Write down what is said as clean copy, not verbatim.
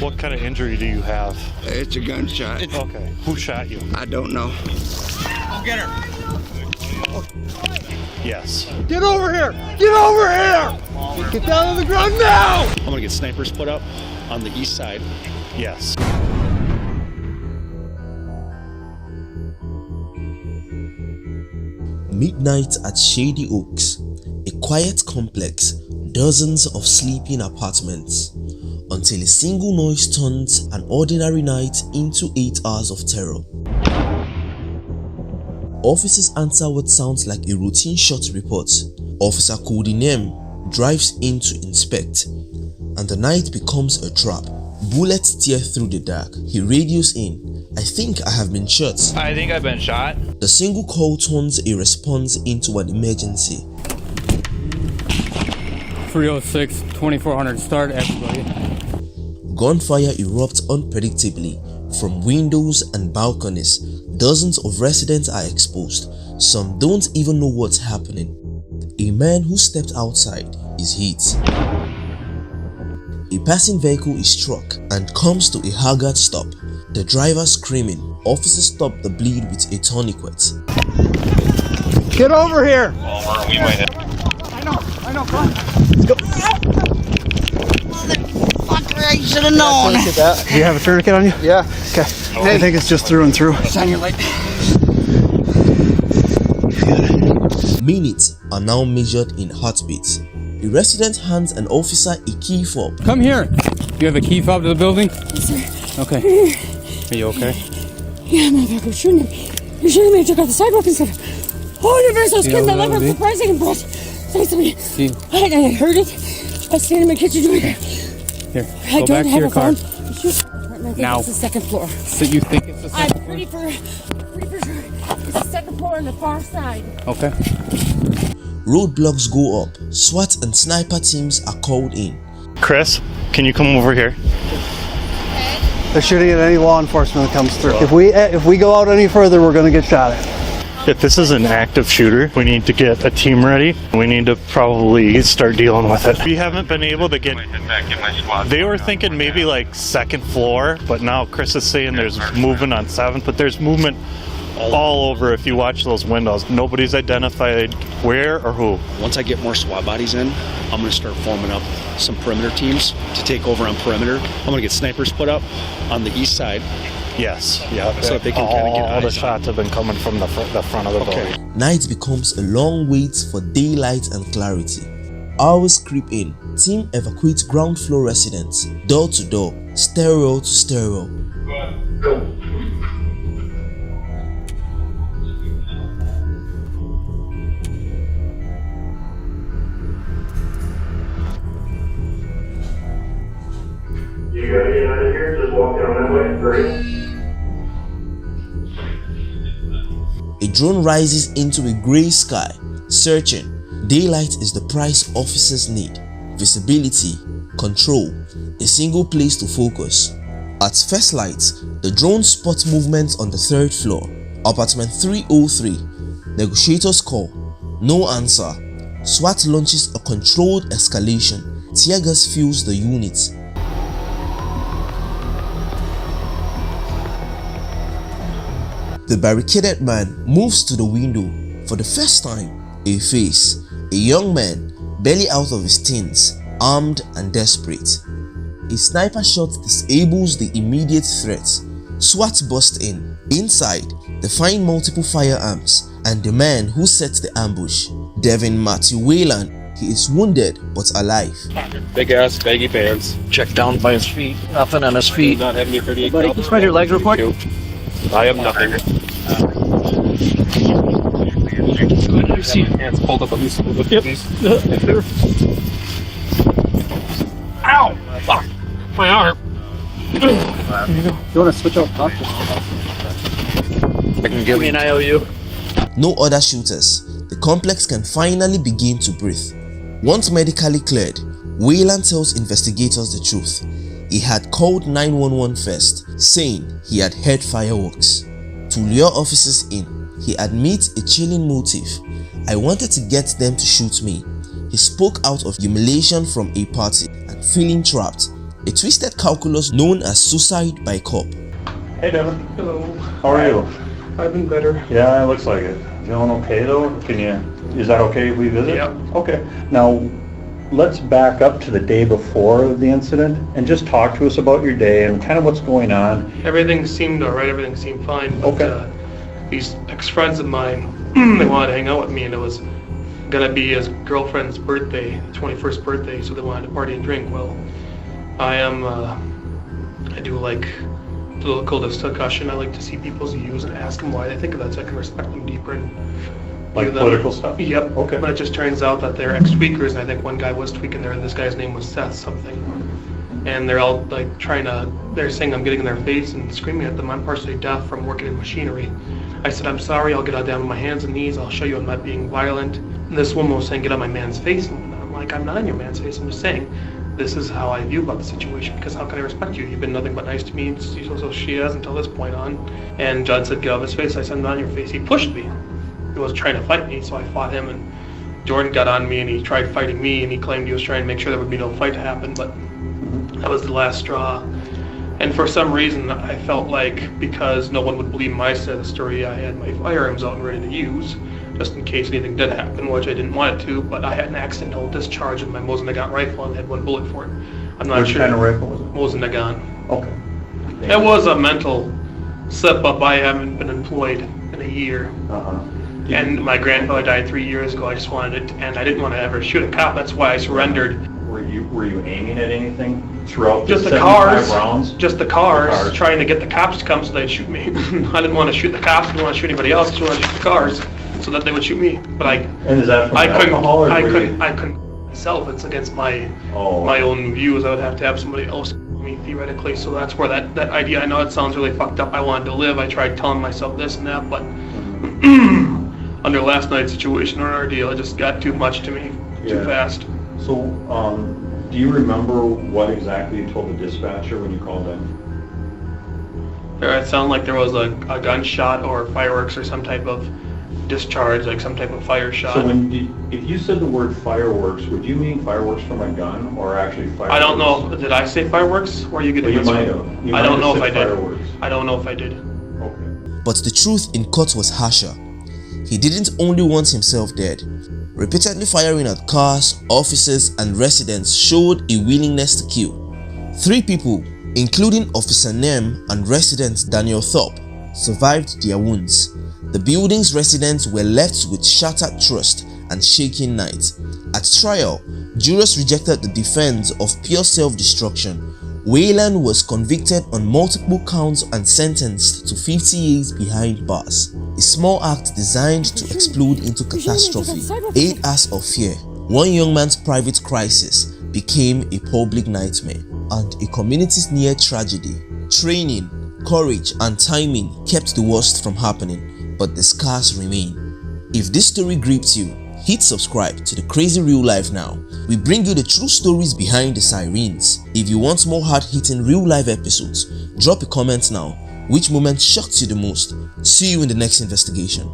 What kind of injury do you have? It's a gunshot. Okay. Who shot you? I don't know. Go get her. Yes. Get over here! Get over here! Get down on the ground now! I'm gonna get snipers put up on the east side. Yes. Midnight at Shady Oaks, a quiet complex, dozens of sleeping apartments, until a single noise turns an ordinary night into 8 hours of terror. Officers answer what sounds like a routine shot report. Officer Kodinem drives in to inspect, and the night becomes a trap. Bullets tear through the dark. He radios in, "I think I have been shot." I think I've been shot. The single call turns a response into an emergency. 306, 2400, start everybody. Gunfire erupts unpredictably from windows and balconies. Dozens of residents are exposed. Some don't even know what's happening. A man who stepped outside is hit. A passing vehicle is struck and comes to a haggard stop. The driver screaming. Officers stop the bleed with a tourniquet. Get over here! We might have. I know, come on. Let's go. Fucker, I should have known. Do you have a tourniquet on you? Yeah. Okay. I think it's just through and through. Shine your light. Minutes are now measured in heartbeats. A resident hands an officer a key fob. Come here. You have a key fob to the building? Yes, sir. Okay. Are you okay? Yeah, motherfucker was shooting me. He was shooting me. I took out the sidewalk and said, "Oh, universe, those kids, I love her surprising and brought." Say something. I heard it. I was standing in my kitchen doing it. Here, I go don't back to have your a car. phone. Shoot. I think Now. it's the second floor. So you think it's the I'm second pretty for sure. It's the second floor on the far side. Okay. Roadblocks go up. SWAT and sniper teams are called in. Chris, can you come over here? They're shooting at any law enforcement that comes through. If we go out any further, we're gonna get shot at. If this is an active shooter, we need to get a team ready. We need to probably start dealing with it. We haven't been able to get... They were thinking maybe like second floor, but now Chris is saying there's movement on 7th, but there's movement all over if you watch those windows. Nobody's identified where or who. Once I get more SWAT bodies in, I'm gonna start forming up some perimeter teams to take over on perimeter. I'm gonna get snipers put up on the east side. Yes, yeah. So that they can kind of get all the eyes on shots have been coming from the front of the building. Night becomes a long wait for daylight and clarity. Hours creep in. Team evacuates ground floor residents, door to door, stairwell to stairwell. You gotta get out of here, just walk down that way, hurry. A drone rises into a grey sky, searching. Daylight is the price officers need. Visibility, control, a single place to focus. At first light, the drone spots movement on the 3rd floor, apartment 303. Negotiators call, no answer. SWAT launches a controlled escalation. Tear gas fills the unit. The barricaded man moves to the window. For the first time, a face, a young man, barely out of his teens, armed and desperate. A sniper shot disables the immediate threat. SWAT bust in. Inside, they find multiple firearms and the man who set the ambush, Devin Matthew Wayland. He is wounded but alive. Big ass, baggy pants. Checked down by his feet. Nothing on his feet. Not having your 38. Buddy, can you spread your legs real quick? I have nothing. You see hands pulled up. Yep. Ow! Fuck! My arm. You want to switch out top? I can give me an IOU. No other shooters. The complex can finally begin to breathe. Once medically cleared, Wayland tells investigators the truth. He had called 911 first, saying he had heard fireworks. To lure officers in, he admits a chilling motive. "I wanted to get them to shoot me." He spoke out of humiliation from a party and feeling trapped. a twisted calculus known as suicide by cop. Hey, Devin. Hello. How are you? I've been better. Yeah, it looks like it. Feeling okay though? Is that okay if we visit? Yep. Okay. Now, let's back up to the day before the incident and just talk to us about your day and kind of what's going on. Everything seemed alright, everything seemed fine. But, Okay. these ex-friends of mine, they wanted to hang out with me, and it was gonna be his girlfriend's birthday, 21st birthday, so they wanted to party and drink. Well, I do like political discussion. I like to see people's views and ask them why they think of that so I can respect them deeper and Like view them. political stuff? Yep. Okay. But it just turns out that they're ex-tweakers, and I think one guy was tweaking there, and this guy's name was Seth something. And they're all like they're saying I'm getting in their face and screaming at them. I'm partially deaf from working in machinery. I said, I'm sorry, I'll get down on my hands and knees, I'll show you I'm not being violent. And this woman was saying, get on my man's face. And I'm like, I'm not on your man's face, I'm just saying, this is how I view about the situation, because how can I respect you? You've been nothing but nice to me, so she has until this point on. And Judd said, get off his face. I said, I'm not on your face. He pushed me. He was trying to fight me, so I fought him, and Jordan got on me and he tried fighting me, and he claimed he was trying to make sure there would be no fight to happen, but that was the last straw. And for some reason, I felt like because no one would believe my side of the story, I had my firearms out and ready to use, just in case anything did happen, which I didn't want it to, but I had an accidental discharge of my Mosin-Nagant rifle and had one bullet for it. I'm not Which sure. kind of rifle was it? Mosin-Nagant. Okay. It was a mental slip-up. I haven't been employed in a year. Uh-huh. And my grandfather died 3 years ago. I just wanted it, and I didn't want to ever shoot a cop. That's why I surrendered. Were you aiming at anything throughout Just the the 75 cars, rounds? just the cars, The cars. trying to get the cops to come so they'd shoot me. I didn't want to shoot the cops. I didn't want to shoot anybody else. I just wanted to shoot the cars so that they would shoot me. But And is that from alcohol or I were you- couldn't myself. It's against my Oh. my own views. I would have to have somebody else me theoretically. So that's where that idea. I know it sounds really fucked up. I wanted to live. I tried telling myself this and that, but under last night's situation or ordeal, it just got too much to me, too Yeah. fast. So, do you remember what exactly you told the dispatcher when you called in? It sounded like there was a gunshot or fireworks or some type of discharge, like some type of fire shot. So if you said the word fireworks, would you mean fireworks from a gun or actually fireworks? I don't know. Did I say fireworks? Or are you getting Well, you this might one? have. You I might don't have know if said I did. fireworks. I don't know if I did. Okay. But the truth in court was harsher. He didn't only want himself dead. Repeatedly firing at cars, officers, and residents showed a willingness to kill. 3 people, including Officer Nem and resident Daniel Thorpe, survived their wounds. The building's residents were left with shattered trust and shaking nights. At trial, jurors rejected the defense of pure self-destruction. Wayland was convicted on multiple counts and sentenced to 50 years behind bars. A small act designed to explode into catastrophe. 8 hours of fear. One young man's private crisis became a public nightmare and a community's near tragedy. Training, courage, and timing kept the worst from happening, but the scars remain. If this story gripped you, hit subscribe to the Crazy Real Life now. We bring you the true stories behind the sirens. If you want more hard-hitting real-life episodes, drop a comment now. Which moment shocked you the most? See you in the next investigation.